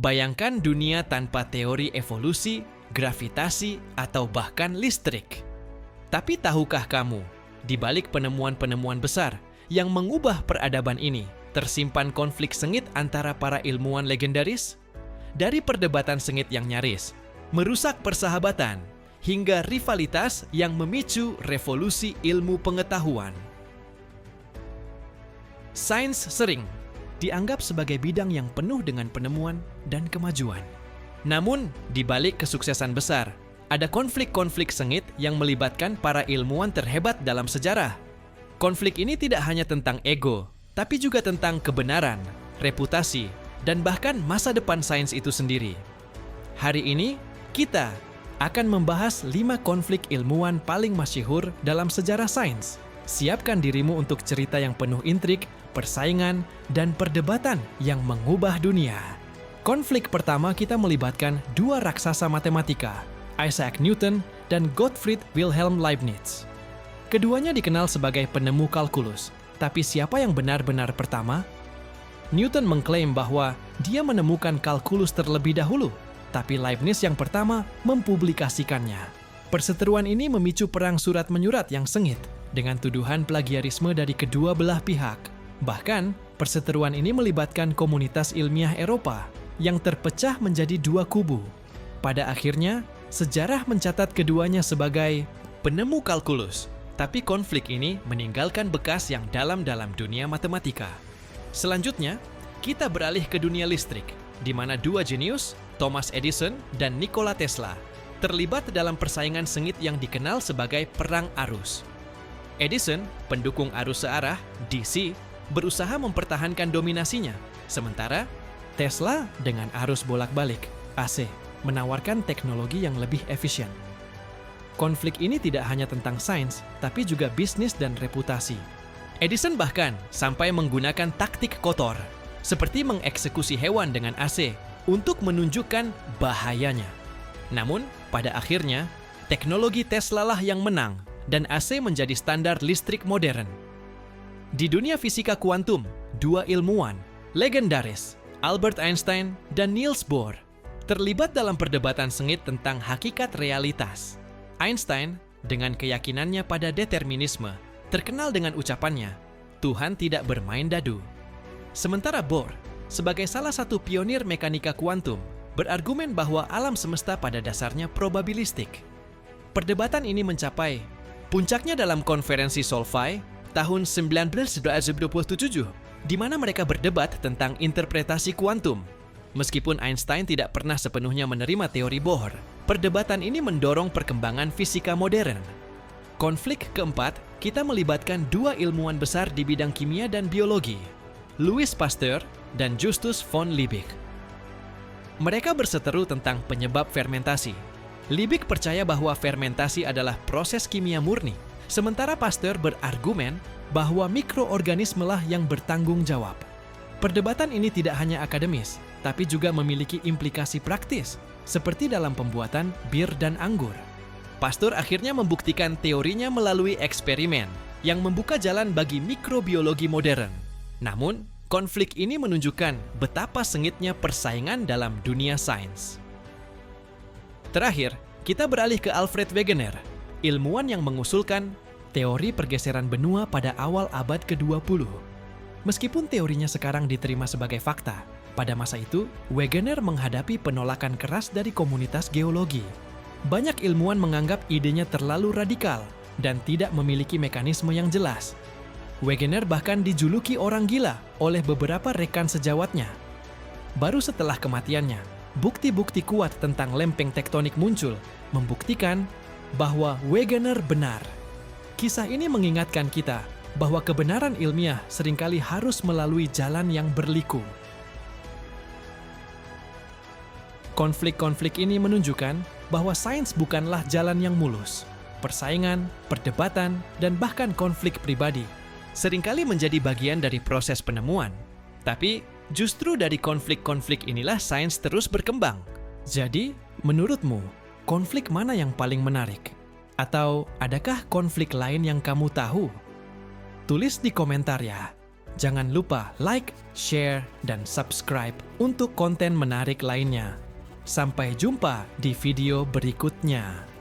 Bayangkan dunia tanpa teori evolusi, gravitasi, atau bahkan listrik. Tapi tahukah kamu, di balik penemuan-penemuan besar yang mengubah peradaban ini, tersimpan konflik sengit antara para ilmuwan legendaris? Dari perdebatan sengit yang nyaris, merusak persahabatan, hingga rivalitas yang memicu revolusi ilmu pengetahuan. Sains sering dianggap sebagai bidang yang penuh dengan penemuan dan kemajuan. Namun, di balik kesuksesan besar, ada konflik-konflik sengit yang melibatkan para ilmuwan terhebat dalam sejarah. Konflik ini tidak hanya tentang ego, tapi juga tentang kebenaran, reputasi, dan bahkan masa depan sains itu sendiri. Hari ini, kita akan membahas 5 konflik ilmuwan paling masyhur dalam sejarah sains. Siapkan dirimu untuk cerita yang penuh intrik, persaingan, dan perdebatan yang mengubah dunia. Konflik pertama kita melibatkan 2 raksasa matematika, Isaac Newton dan Gottfried Wilhelm Leibniz. Keduanya dikenal sebagai penemu kalkulus, tapi siapa yang benar-benar pertama? Newton mengklaim bahwa dia menemukan kalkulus terlebih dahulu, tapi Leibniz yang pertama mempublikasikannya. Perseteruan ini memicu perang surat-menyurat yang sengit dengan tuduhan plagiarisme dari kedua belah pihak. Bahkan, perseteruan ini melibatkan komunitas ilmiah Eropa yang terpecah menjadi 2 kubu. Pada akhirnya, sejarah mencatat keduanya sebagai penemu kalkulus, tapi konflik ini meninggalkan bekas yang dalam dunia matematika. Selanjutnya, kita beralih ke dunia listrik, di mana 2 jenius, Thomas Edison dan Nikola Tesla, terlibat dalam persaingan sengit yang dikenal sebagai perang arus. Edison, pendukung arus searah, DC, berusaha mempertahankan dominasinya, sementara Tesla dengan arus bolak-balik, AC, menawarkan teknologi yang lebih efisien. Konflik ini tidak hanya tentang sains, tapi juga bisnis dan reputasi. Edison bahkan sampai menggunakan taktik kotor, seperti mengeksekusi hewan dengan AC untuk menunjukkan bahayanya. Namun, pada akhirnya, teknologi Tesla lah yang menang dan AC menjadi standar listrik modern. Di dunia fisika kuantum, 2 ilmuwan legendaris, Albert Einstein dan Niels Bohr, terlibat dalam perdebatan sengit tentang hakikat realitas. Einstein, dengan keyakinannya pada determinisme, terkenal dengan ucapannya, "Tuhan tidak bermain dadu." Sementara Bohr, sebagai salah satu pionir mekanika kuantum, berargumen bahwa alam semesta pada dasarnya probabilistik. Perdebatan ini mencapai puncaknya dalam konferensi Solvay tahun 1927, di mana mereka berdebat tentang interpretasi kuantum. Meskipun Einstein tidak pernah sepenuhnya menerima teori Bohr, perdebatan ini mendorong perkembangan fisika modern. Konflik keempat, kita melibatkan 2 ilmuwan besar di bidang kimia dan biologi, Louis Pasteur dan Justus von Liebig. Mereka berseteru tentang penyebab fermentasi. Liebig percaya bahwa fermentasi adalah proses kimia murni, sementara Pasteur berargumen bahwa mikroorganismelah yang bertanggung jawab. Perdebatan ini tidak hanya akademis, tapi juga memiliki implikasi praktis, seperti dalam pembuatan bir dan anggur. Pasteur akhirnya membuktikan teorinya melalui eksperimen yang membuka jalan bagi mikrobiologi modern. Namun, konflik ini menunjukkan betapa sengitnya persaingan dalam dunia sains. Terakhir, kita beralih ke Alfred Wegener, ilmuwan yang mengusulkan teori pergeseran benua pada awal abad ke-20. Meskipun teorinya sekarang diterima sebagai fakta, pada masa itu, Wegener menghadapi penolakan keras dari komunitas geologi. Banyak ilmuwan menganggap idenya terlalu radikal dan tidak memiliki mekanisme yang jelas. Wegener bahkan dijuluki orang gila oleh beberapa rekan sejawatnya. Baru setelah kematiannya, bukti-bukti kuat tentang lempeng tektonik muncul, membuktikan bahwa Wegener benar. Kisah ini mengingatkan kita bahwa kebenaran ilmiah seringkali harus melalui jalan yang berliku. Konflik-konflik ini menunjukkan bahwa sains bukanlah jalan yang mulus. Persaingan, perdebatan, dan bahkan konflik pribadi seringkali menjadi bagian dari proses penemuan. Tapi, justru dari konflik-konflik inilah sains terus berkembang. Jadi, menurutmu, konflik mana yang paling menarik? Atau adakah konflik lain yang kamu tahu? Tulis di komentar ya. Jangan lupa like, share, dan subscribe untuk konten menarik lainnya. Sampai jumpa di video berikutnya.